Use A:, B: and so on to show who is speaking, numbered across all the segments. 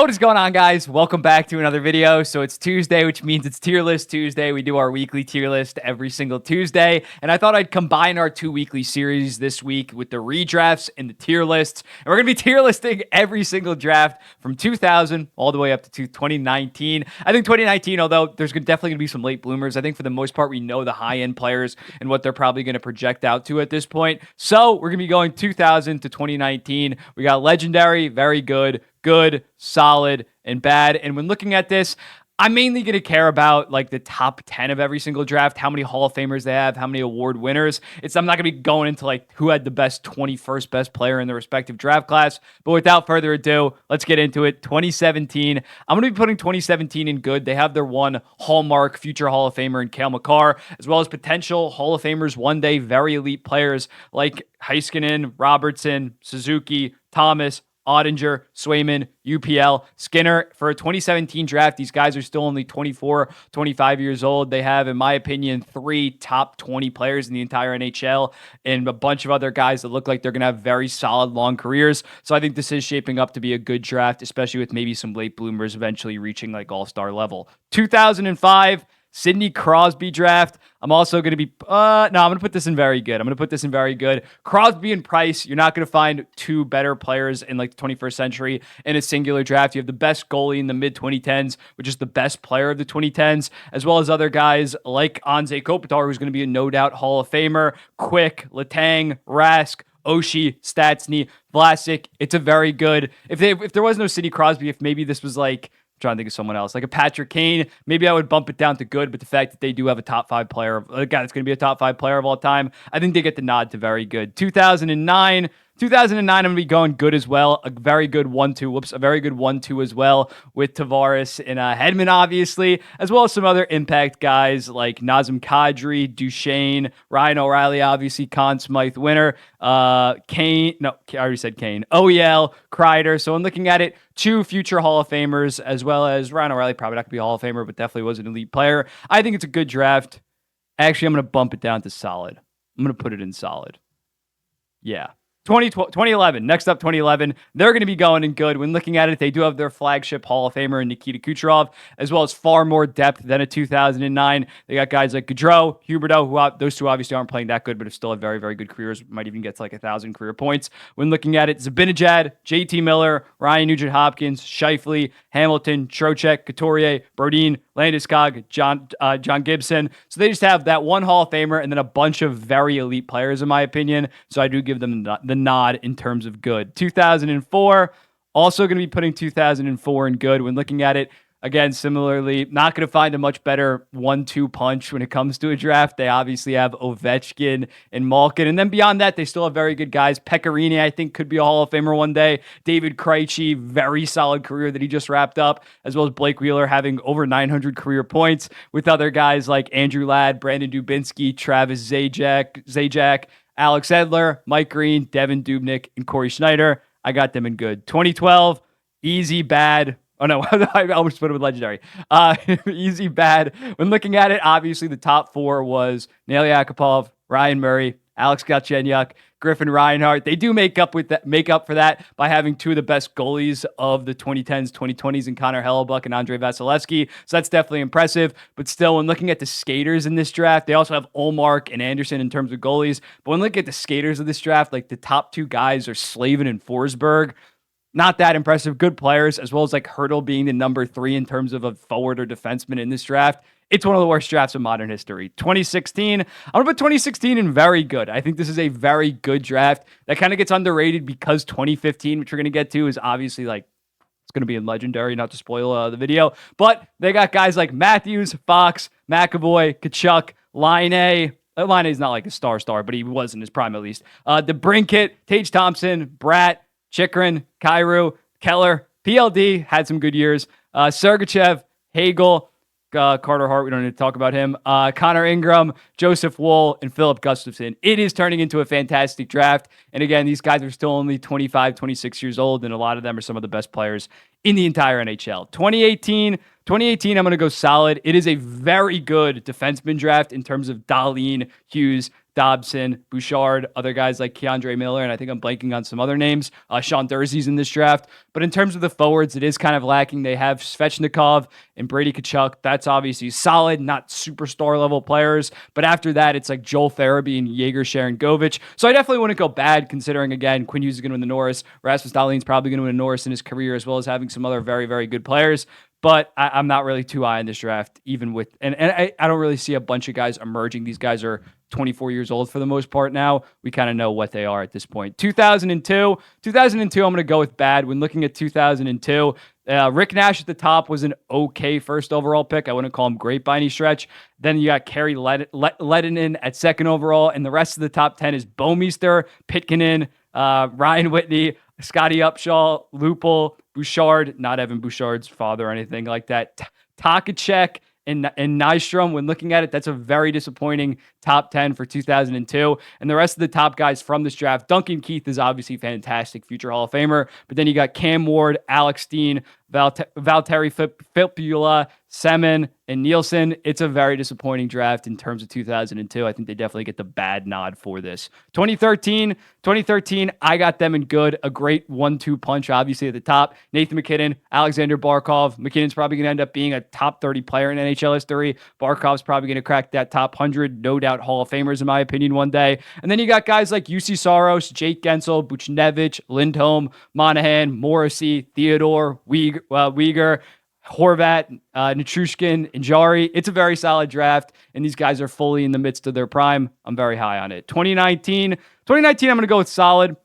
A: What is going on, guys? Welcome back to another video. So it's Tuesday, which means it's Tier List Tuesday. We do our weekly tier list every single Tuesday, and I thought I'd combine our two weekly series this week with the redrafts and the tier lists. And we're going to be tier listing every single draft from 2000 all the way up to 2019. I think 2019, although there's definitely going to be some late bloomers, I think for the most part we know the high-end players and what they're probably going to project out to at this point. So we're going to be going 2000 to 2019. We got legendary, very good, solid, and bad. And when looking at this, I'm mainly going to care about like the top 10 of every single draft, how many Hall of Famers they have, how many award winners. I'm not going to be going into like who had the best 21st best player in the respective draft class. But without further ado, let's get into it. 2017. I'm going to be putting 2017 in good. They have their one hallmark future Hall of Famer in Cale Makar, as well as potential Hall of Famers one day, very elite players like Heiskanen, Robertson, Suzuki, Thomas, Ottinger, Swayman, UPL, Skinner. For a 2017 draft, these guys are still only 24, 25 years old. They have, in my opinion, 3 top 20 players in the entire NHL and a bunch of other guys that look like they're going to have very solid long careers. So I think this is shaping up to be a good draft, especially with maybe some late bloomers eventually reaching like all-star level. 2005, Sidney Crosby draft. I'm also going to be, I'm going to put this in very good. Crosby and Price, you're not going to find two better players in like the 21st century in a singular draft. You have the best goalie in the mid-2010s, which is the best player of the 2010s, as well as other guys like Anze Kopitar, who's going to be a no-doubt Hall of Famer, Quick, Letang, Rask, Oshie, Stastny, Vlasic. It's a very good, if there was no Sidney Crosby, if maybe this was like, trying to think of someone else, like a Patrick Kane, maybe I would bump it down to good, but the fact that they do have a top 5 player, a guy that's going to be a top 5 player of all time, I think they get the nod to very good. 2009, I'm going to be going good as well. A very good 1-2 as well with Tavares and Hedman, obviously, as well as some other impact guys like Nazem Kadri, Duchesne, Ryan O'Reilly, obviously, Conn Smythe winner, Kane, no, I already said Kane, OEL, Kreider. So I'm looking at it, 2 future Hall of Famers, as well as Ryan O'Reilly, probably not going to be a Hall of Famer, but definitely was an elite player. I think it's a good draft. Actually, I'm going to bump it down to solid. I'm going to put it in solid. Yeah. 2011. Next up, 2011. They're going to be going in good. When looking at it, they do have their flagship Hall of Famer in Nikita Kucherov, as well as far more depth than a 2009. They got guys like Gaudreau, Huberdeau, who those two obviously aren't playing that good, but have still have very, very good careers. Might even get to like 1,000 career points. When looking at it, Zibanejad, JT Miller, Ryan Nugent-Hopkins, Scheifele, Hamilton, Trocheck, Couturier, Brodin, Landeskog, John Gibson. So they just have that one Hall of Famer and then a bunch of very elite players, in my opinion. So I do give them the nod in terms of good. 2004, also going to be putting 2004 in good. When looking at it, again, similarly, not going to find a much better 1-2 punch when it comes to a draft. They obviously have Ovechkin and Malkin. And then beyond that, they still have very good guys. Pecorini, I think, could be a Hall of Famer one day. David Krejci, very solid career that he just wrapped up, as well as Blake Wheeler having over 900 career points, with other guys like Andrew Ladd, Brandon Dubinsky, Travis Zajac, Alex Edler, Mike Green, Devin Dubnyk, and Corey Schneider. I got them in good. 2012, easy, bad. Oh, no, I almost put it with legendary. Easy, bad. When looking at it, obviously the top 4 was Nail Yakupov, Ryan Murray, Alex Galchenyuk, Griffin Reinhart. They do make up for that by having 2 of the best goalies of the 2010s, 2020s in Connor Hellebuck and Andrei Vasilevsky. So that's definitely impressive. But still, when looking at the skaters in this draft, they also have Ullmark and Anderson in terms of goalies. But when looking at the skaters of this draft, like the top 2 guys are Slavin and Forsberg. Not that impressive. Good players, as well as like Hurdle being the number 3 in terms of a forward or defenseman in this draft. It's one of the worst drafts in modern history. 2016, I'm going to put 2016 in very good. I think this is a very good draft that kind of gets underrated because 2015, which we're going to get to, is obviously like, it's going to be in legendary, not to spoil the video. But they got guys like Matthews, Fox, McAvoy, Kachuk, Line. Line is not like a star, but he was in his prime at least. DeBrincat, Tage Thompson, Bratt, Chikrin, Kyrou, Keller, PLD had some good years. Sergachev, Hagel, Carter Hart, we don't need to talk about him. Connor Ingram, Joseph Wool, and Philip Gustafson. It is turning into a fantastic draft. And again, these guys are still only 25, 26 years old, and a lot of them are some of the best players in the entire NHL. 2018, I'm going to go solid. It is a very good defenseman draft in terms of Dahlin, Hughes, Dobson, Bouchard, other guys like Keandre Miller, and I think I'm blanking on some other names. Sean Dursey's in this draft. But in terms of the forwards, it is kind of lacking. They have Svechnikov and Brady Tkachuk. That's obviously solid, not superstar level players. But after that, it's like Joel Farabee and Jaeger Sharangovich. So I definitely wouldn't go bad considering, again, Quinn Hughes is going to win the Norris. Rasmus Dahlin's probably going to win a Norris in his career, as well as having some other very, very good players. But I'm not really too high in this draft, even with, and I don't really see a bunch of guys emerging. These guys are 24 years old for the most part now. We kind of know what they are at this point. 2002, I'm going to go with bad. When looking at 2002, Rick Nash at the top was an okay first overall pick. I wouldn't call him great by any stretch. Then you got Kerry Lehtinen at second overall, and the rest of the top 10 is Bouwmeester, Pitkanen, Ryan Whitney, Scotty Upshaw, Lupul, Bouchard, not Evan Bouchard's father or anything like that, Takachek, and Nystrom. When looking at it, that's a very disappointing top 10 for 2002. And the rest of the top guys from this draft, Duncan Keith is obviously fantastic, future Hall of Famer. But then you got Cam Ward, Alex Steen, Valtteri Filppula, Semin, and Nielsen. It's a very disappointing draft in terms of 2002. I think they definitely get the bad nod for this. 2013, I got them in good. A great 1-2 punch, obviously, at the top. Nathan MacKinnon, Alexander Barkov. McKinnon's probably going to end up being a top 30 player in NHL history. Barkov's probably going to crack that top 100. No doubt Hall of Famers, in my opinion, one day. And then you got guys like UC Saros, Jake Gensel, Buchnevich, Lindholm, Monahan, Morrissey, Theodore, Uyghur, Horvat, Natrushkin, and Jari. It's a very solid draft, and these guys are fully in the midst of their prime. I'm very high on it. 2019, I'm going to go with solid.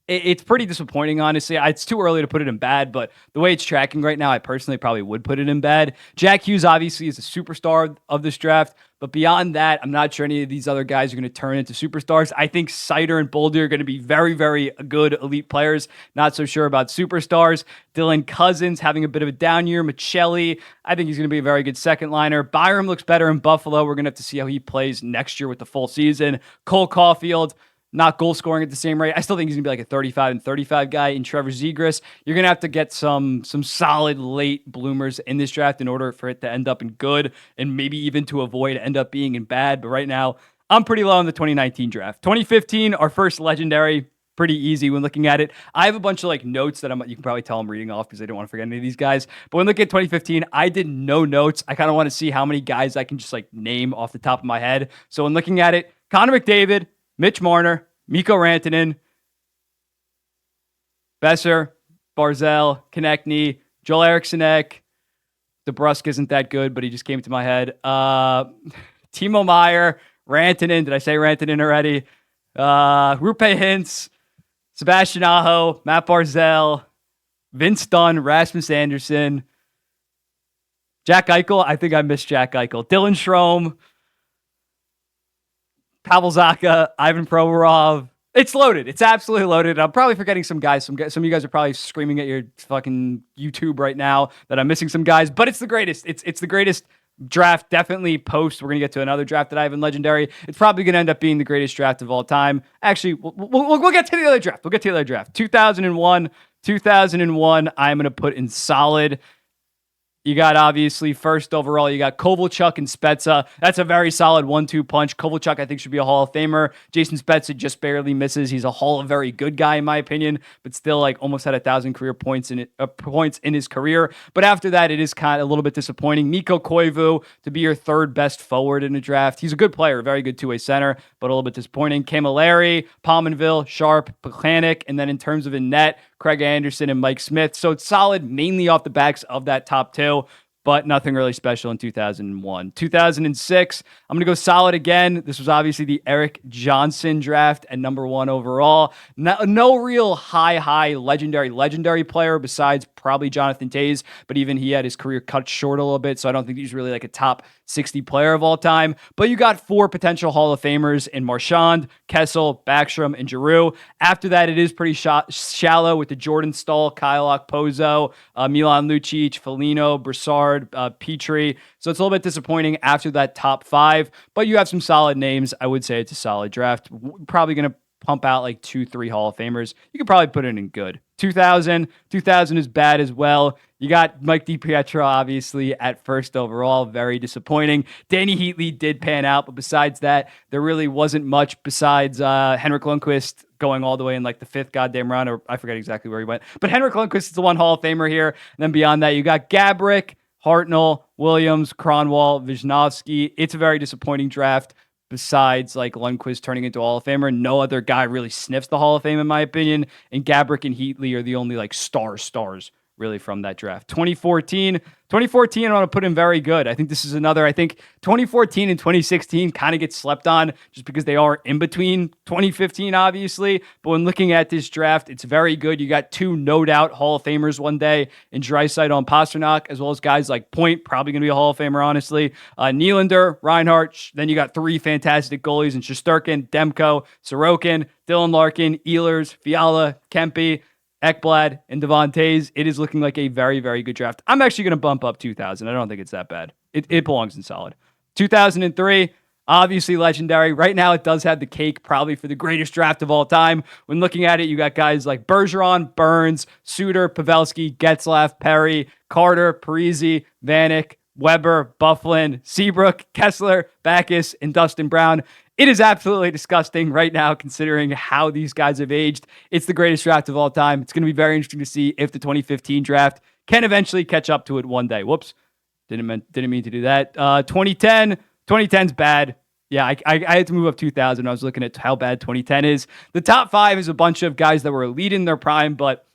A: It's pretty disappointing, honestly. It's too early to put it in bad, but the way it's tracking right now, I personally probably would put it in bad. Jack Hughes obviously is a superstar of this draft, but beyond that, I'm not sure any of these other guys are going to turn into superstars. I think Seider and Boldy are going to be very, very good elite players. Not so sure about superstars. Dylan Cousins having a bit of a down year. Michelli, I think he's going to be a very good second liner. Byram looks better in Buffalo. We're going to have to see how he plays next year with the full season. Cole Caulfield, not goal scoring at the same rate. I still think he's going to be like a 35 and 35 guy. In Trevor Zegras, you're going to have to get some solid late bloomers in this draft in order for it to end up in good and maybe even to avoid end up being in bad. But right now, I'm pretty low in the 2019 draft. 2015, our first legendary, pretty easy when looking at it. I have a bunch of like notes that you can probably tell I'm reading off because I don't want to forget any of these guys. But when looking at 2015, I did no notes. I kind of want to see how many guys I can just like name off the top of my head. So when looking at it, Connor McDavid, Mitch Marner, Mikko Rantanen, Besser, Barzell, Konechny, Joel Eriksson-Ek. DeBrusk isn't that good, but he just came to my head. Timo Meier, Rantanen. Did I say Rantanen already? Rupe Hintz, Sebastian Aho, Matt Barzell, Vince Dunn, Rasmus Anderson, Jack Eichel. I think I missed Jack Eichel. Dylan Strome, Pavel Zacha, Ivan Provorov. It's loaded. It's absolutely loaded. I'm probably forgetting some guys. Some of you guys are probably screaming at your fucking YouTube right now that I'm missing some guys, but it's the greatest. It's the greatest draft, definitely post. We're going to get to another draft that I have in Legendary. It's probably going to end up being the greatest draft of all time. Actually, we'll get to the other draft. 2001, I'm going to put in solid. You got, obviously, first overall, you got Kovalchuk and Spezza. That's a very solid 1-2 punch. Kovalchuk, I think, should be a Hall of Famer. Jason Spezza just barely misses. He's a Hall of very good guy, in my opinion, but still, like, almost had 1,000 career points in his career. But after that, it is kind of a little bit disappointing. Mikko Koivu to be your third best forward in the draft. He's a good player, very good two-way center, but a little bit disappointing. Camilleri, Palmanville, Sharp, Plekanec, and then in terms of in net, Craig Anderson and Mike Smith. So it's solid, mainly off the backs of that top two, but nothing really special in 2001. 2006, I'm going to go solid again. This was obviously the Eric Johnson draft at number 1 overall. No real high legendary player besides probably Jonathan Toews, but even he had his career cut short a little bit, so I don't think he's really like a top 60 player of all time. But you got 4 potential Hall of Famers in Marchand, Kessel, Backstrom, and Giroux. After that, it is pretty shallow with the Jordan Stahl, Kyle Okposo, Milan Lucic, Foligno, Brassard, Petrie. So it's a little bit disappointing after that top 5, but you have some solid names. I would say it's a solid draft. Probably going to pump out like 2, 3 Hall of Famers, you could probably put it in good. 2000 is bad as well. You got Mike DiPietro, obviously, at first overall. Very disappointing. Danny Heatley did pan out, but besides that, there really wasn't much besides Henrik Lundqvist going all the way in like the 5th goddamn round, or I forget exactly where he went. But Henrik Lundqvist is the one Hall of Famer here. And then beyond that, you got Gabrick, Hartnell, Williams, Kronwall, Wisnowski. It's a very disappointing draft. Besides like Lundqvist turning into a Hall of Famer, no other guy really sniffs the Hall of Fame in my opinion. And Gabrick and Heatley are the only like stars really from that draft. 2014, I want to put him very good. I think this is another, I think 2014 and 2016 kind of get slept on just because they are in between 2015, obviously. But when looking at this draft, it's very good. You got 2 no doubt Hall of Famers one day in Draisaitl and Pasternak, as well as guys like Point, probably going to be a Hall of Famer, honestly. Nylander, Reinhart. Then you got 3 fantastic goalies in Shesterkin, Demko, Sorokin, Dylan Larkin, Ehlers, Fiala, Kempe, Ekblad, and Devon Toews. It is looking like a very, very good draft. I'm actually going to bump up 2000. I don't think it's that bad. It belongs in solid. 2003, obviously legendary. Right now, it does have the cake probably for the greatest draft of all time. When looking at it, you got guys like Bergeron, Burns, Suter, Pavelski, Getzlaf, Perry, Carter, Parise, Vanek, Weber, Bufflin, Seabrook, Kessler, Backus, and Dustin Brown. It is absolutely disgusting right now, considering how these guys have aged. It's the greatest draft of all time. It's going to be very interesting to see if the 2015 draft can eventually catch up to it one day. Whoops. Didn't mean to do that. 2010's bad. Yeah, I had to move up 2000. I was looking at how bad 2010 is. The top 5 is a bunch of guys that were elite in their prime, but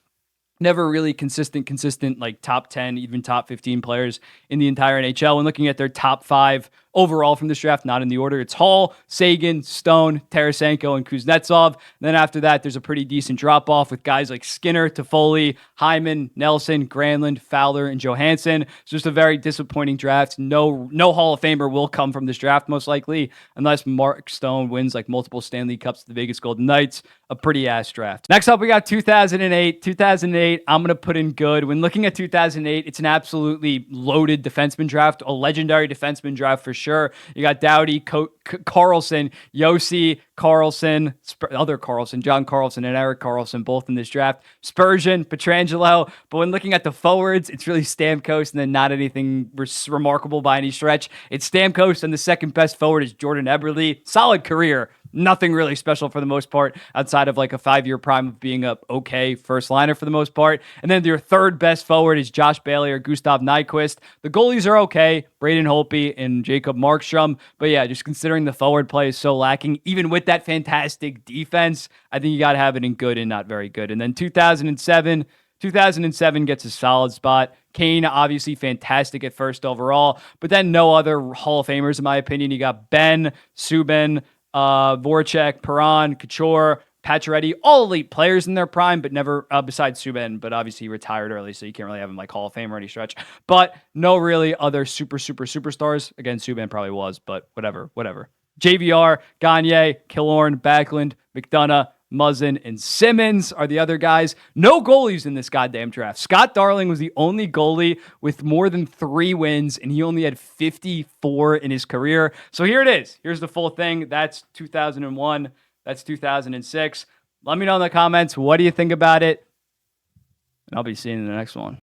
A: never really consistent, like top 10, even top 15 players in the entire NHL. When looking at their top 5 overall from this draft, not in the order, it's Hall, Sagan, Stone, Tarasenko, and Kuznetsov. And then after that, there's a pretty decent drop-off with guys like Skinner, Toffoli, Hyman, Nelson, Granlund, Fowler, and Johansson. It's just a very disappointing draft. No Hall of Famer will come from this draft, most likely, unless Mark Stone wins like multiple Stanley Cups to the Vegas Golden Knights. A pretty-ass draft. Next up, we got 2008. 2008, I'm going to put in good. When looking at 2008, it's an absolutely loaded defenseman draft, a legendary defenseman draft for sure. You got Doughty, Carlson, Yossi, Carlson, other Carlson, John Carlson, and Eric Carlson, both in this draft. Spurgeon, Pietrangelo. But when looking at the forwards, it's really Stamkos and then not anything remarkable by any stretch. It's Stamkos, and the second best forward is Jordan Eberle. Solid career. Nothing really special for the most part outside of like a 5-year prime of being a okay first liner for the most part. And then your third best forward is Josh Bailey or Gustav Nyquist. The goalies are okay, Braden Holtby and Jacob Markstrom. But yeah, just considering the forward play is so lacking, even with that fantastic defense, I think you got to have it in good and not very good. And then 2007 gets a solid spot. Kane, obviously fantastic at first overall, but then no other Hall of Famers in my opinion. You got Ben, Subban, Voracek, Perron, Couture, Pacioretty, all elite players in their prime, but never besides Subban, but obviously he retired early, so you can't really have him like Hall of Fame or any stretch. But no really other superstars. Again, Subban probably was, but whatever. JVR, Gagne, Killorn, Backlund, McDonough, Muzzin, and Simmons are the other guys. No goalies in this goddamn draft. Scott Darling was the only goalie with more than 3 wins, and he only had 54 in his career. So here it is. Here's the full thing. That's 2001. That's 2006. Let me know in the comments. What do you think about it? And I'll be seeing you in the next one.